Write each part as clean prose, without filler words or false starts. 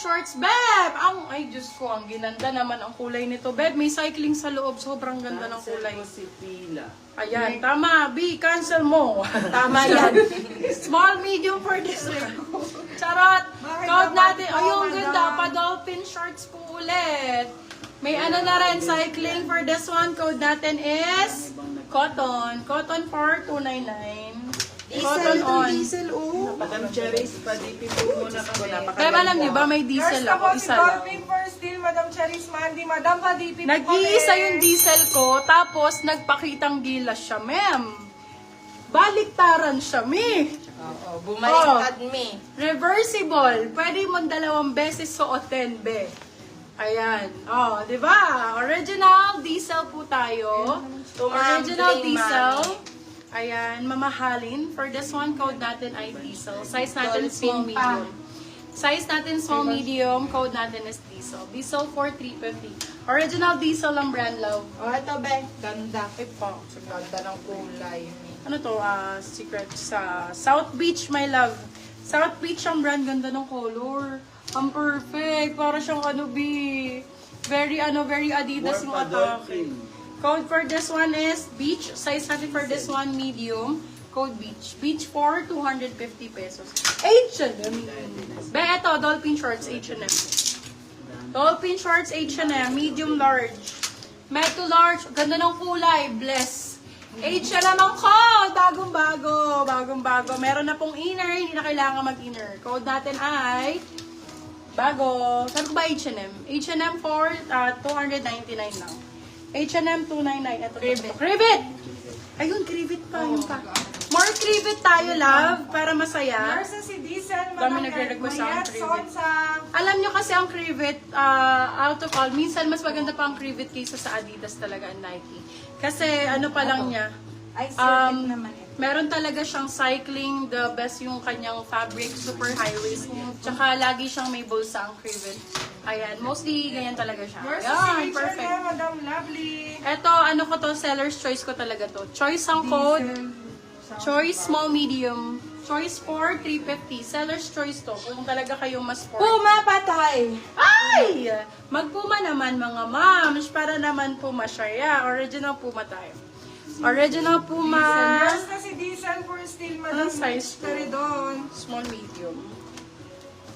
shorts, Beb! Ay, Diyos ko, ang ginanda naman ang kulay nito. Beb, may cycling sa loob. Sobrang ganda ng kulay. Si Pila. Ayan, tama. B, cancel mo. Tama yan. Small, medium for this week. Charot! Code natin. Ay, yung ganda. Pa-dolphin shorts po ulit. May ano na rin, cycling for this one. Code natin is cotton. Cotton for 299. Cotton on. Diesel, oh. Madam Cherries, padipi po muna kami. Beb, alam niyo ba, may diesel First ako. ako si Isa lang. Dolphin for Steel, Madam Cherries Mandy, Madam Padipi po Nag-iisa kami. yung diesel ko, tapos nagpakitang gilas siya, ma'am. Baliktaran siya, me. Oo, bumaliktad me. Reversible. Pwede mo 2 beses suotin, be. Ayan. Oh, di ba? Original diesel po tayo. Original Tumambling, diesel. mami. Ayan, mamahalin. For this one, code natin ay diesel. Size natin small, Dolphin medium. Size natin small, medium. Code natin is diesel. Diesel for 350. Original diesel ang brand, love. Oh, ito, be. Ganda. Ay pa. Ganda ng kulay. Ano to? Secret sa South Beach, my love. South Beach ang brand. Ganda ng color. Ang perfect. Para siyang ano, B. Very Adidas yung atake. Code for this one is Beach. Size natin for this one, medium. Code Beach. Beach for 250 pesos. H&M. Be, eto, Dolphin Shorts, H&M. Dolphin Shorts, H&M. Medium, large. Med to large. Ganda ng kulay. Bless. H&M ang code. Bagong-bago. Bagong-bago. Meron na pong inner. Hindi na kailangan mag-inner. Code natin ay bago. Saan ko ba H&M? H&M for 299 lang. H&M 299. Ito. Crivet! Ayun, crivet pa. Yun pa. More crivet tayo, love. Para masaya. Nurse si Diesel, Dami Madam nagre-request sa Mayat, crivet. Sonsa. Alam nyo kasi ang crivet, out of all, minsan mas maganda pa ang crivet kaysa sa Adidas talaga ang Nike. Kasi ano pa lang niya, Ay, circuit naman ito. meron talaga siyang cycling, the best yung kanyang fabric, super high waist. Tsaka lagi siyang may bulsa ang crivet. Ayan, mostly ganyan talaga siya. Nurse Ayan, si perfect. H&M, Madam Lovely. Eto, ano ko to, seller's choice ko talaga to. Choice ang code, choice small medium. Choice for 350. Seller's choice to. Kung talaga kayong mas for. Puma, patay. Ay! Magpuma naman mga moms para naman Puma siya. Original Puma tayo. Original Puma. Nurse na si Diesel for Steel, Madam Anong size to? Caridon. Small medium.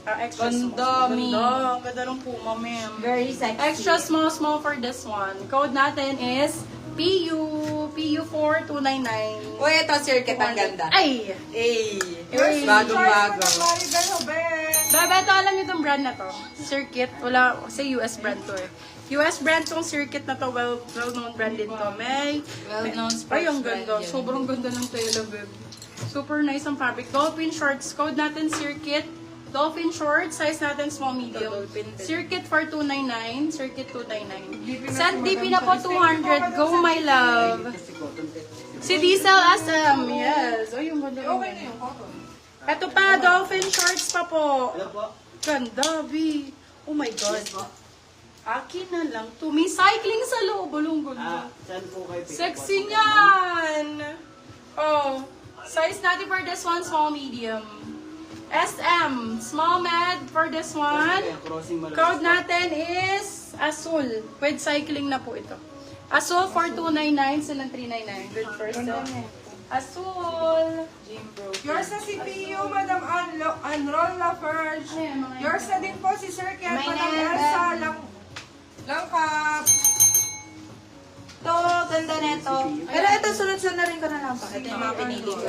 Extra Ganda, small. me. Ganda. Ganda ng Puma, ma'am. Very sexy. Extra small for this one. Code natin is PU 4299. Uy, ito, circuit ang ganda. Ay! Ay, Nurse si bagong-bago. Madam Maribel Joben. Bebe, ito alam niyo itong brand na to. Circuit. Wala, kasi US brand to eh. US brand tong Circuit na to. Well-known brand din to. Well-known sports Ay, ang brand ganda. yun. Sobrang ganda ng tela, babe. Super nice ang fabric. Dolphin shorts. Code natin Circuit. Dolphin shorts. Size natin small medium. Dolphin din. Circuit for 299. Circuit 299. Set DP na po 200. Go, my love. Si Diesel SM. Yes. Ay, yung ganda. Okay na yung cotton. Ito pa, Dolphin shorts pa po. Ganda, B. Oh my God. Akin na lang to. May cycling sa loob. Bulong ganda. Saan po kayo? Sexy niyan! Oh, size natin for this one, small, medium. SM, small med for this one. Code natin is Azul. With cycling na po ito. Azul for 299, silang 399. Good first step. Azul. Yours na si PU, Madam Anrol Lafarge. Ayan, mga Yours na din po si Sir Ken, May Madam name. Elsa Langkap. Ito, ganda nito. Pero ito, sunod-sunod na rin ko na lang pa. Ito yung mga pinili ko.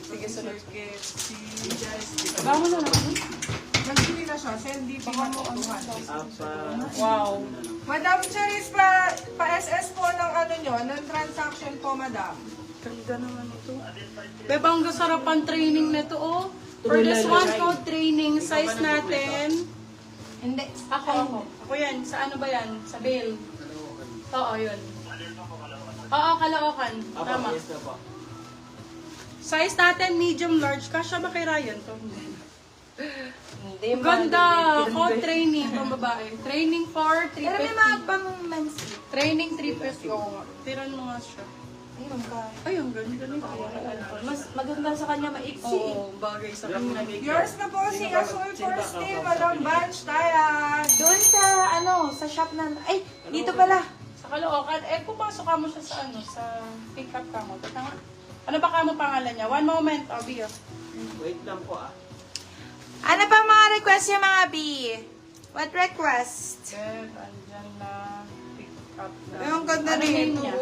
Sige, sunod. Si Jess. Bango na naman. Nag-sili na siya. Send DP na po. Wow. Madam Cherise, pa-SS po ng ano nyo, ng transaction po, Madam. Ganda naman ito. Beba, ang gasarapan training na ito, oh. For this one, code training, size natin. Hindi. Ako. Ako yan. Sa ano ba yan? Sa bail. Oo, yun. Oo, Caloocan. Tama. Size natin, medium, large. Kasya ba kay Ryan to? Hindi. Ganda! Code training, pang babae. Training for Pero may mga 350. pang men's. Training 350. Oo nga. Tiran mo nga siya. Ayun, kaya. Ay, ang ganda nito. Mas maganda sa kanya maiksi. Oo, bagay sa kanya. Yours na po si Azul First Team, Madam Bunch Tayan. Doon sa, sa shop na, ay, dito pala. Sa Caloocan, pumasok ka mo siya sa sa pick up ka mo. Teka nga. Ano ba ka mo pangalan niya? One moment, Obio. Wait lang po ah. Ano pa mga request yung mga B? What request? Then, andyan na pick up na. Ay, ang ganda Ano rin name ito. niya?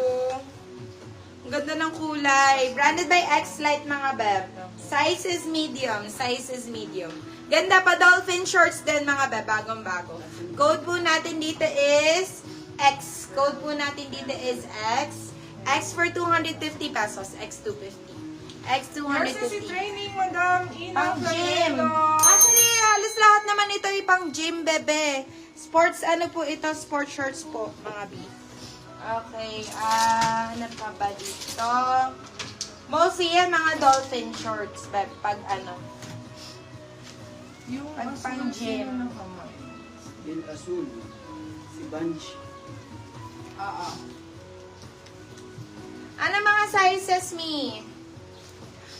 Ang ganda ng kulay. Branded by X-Lite mga beb. Size is medium. Size is medium. Ganda pa dolphin shorts din mga beb. Bagong-bago. Code po natin dito is X. Code po natin dito is X. X for 250 pesos. X 250. X Yours is si 250. Training, Madam Ina Pang gym. Flamingo. Actually, halos lahat naman ito ay pang gym, bebe. Sports, ano po ito? Sport shorts po, mga B. Okay, ano pa ba dito? Mostly yan, mga dolphin shorts, bebe. Pag ano. Yung Pag Azul pang gym. sino na kamay? Yung Azul. Si Bunch. Ano mga sizes, me?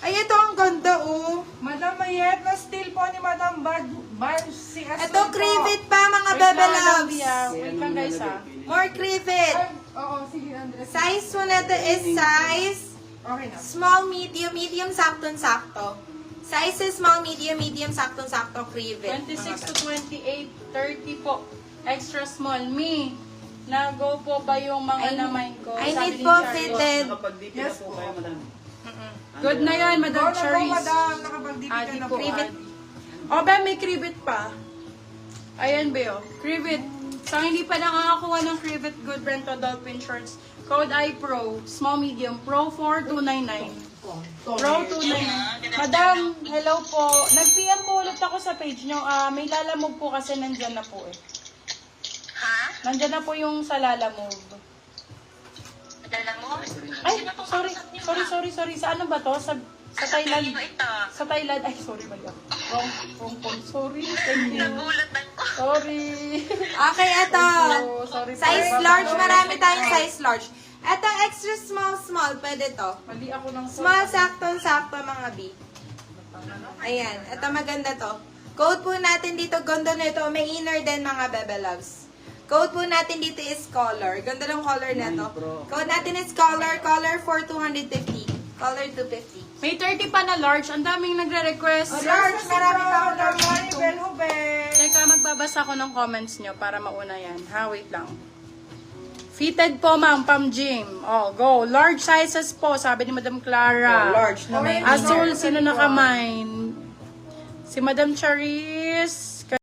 Ay, ito ang ganda, oh. Madam Mayet na still po ni Madam Bunch si Azul Ito, po. crivet pa, mga Wait bebe lang, loves. Olivia. Wait lang, guys, ha. More crivet. Ay, oo, sige Andres. Size po na ito is size Okay na. small, medium, medium, sakto-sakto. Size is small, medium, medium, sakto-sakto, crivet. 26 to 28, 30 po. Extra small. Me, na-go po ba yung mga naman ko? I Sabi need ni po Charlie. fitted. Nakapag-DP na po kayo, madam. Good na yan, Go Madam na po, Charis. Madam. Nakapag-DP ka Adi na po, po. Crivet. O, ba, may crivet pa. Ayan, Beo. Crivet. Sa hindi pa nakakakuha ng crivet, good brand to dolphin shorts. Code iPro. Small, medium. Pro 4,299. Pro 299. Madam, hello po. Nag-PM po ulit ako sa page nyo. May lalamove po kasi nandyan na po eh. Ha? Nandyan na po yung sa lalamove. Dala mo? Ay, sorry. Sa ano ba to? Sa Thailand. Sino ito? Sa Thailand. Ay, sorry ba yan? Wrong phone. Sorry. Thank you. Nagulat ako. Sorry. Okay, ito. Oh, sorry po. Size large, marami tayong size large. Ito, extra small, pwede to. Mali ako ng Small, sakto-sakto, mga B. Ayan, ito maganda to. Code po natin dito, ganda na ito. May inner din, mga bebe loves. Code po natin dito is color. Ganda ng color na to. Code natin is color for 250. Color 250. May 30 pa na large. Ang daming nagre-request. Large, marami pa ako Madam large Maribel dito. Hube. Teka, magbabasa ko ng comments nyo para mauna yan. Ha, wait lang. Fitted po, ma'am, pam gym. Oh, go. Large sizes po, sabi ni Madam Clara. Large na may Azul, sino nakamine? Si Madam Charis.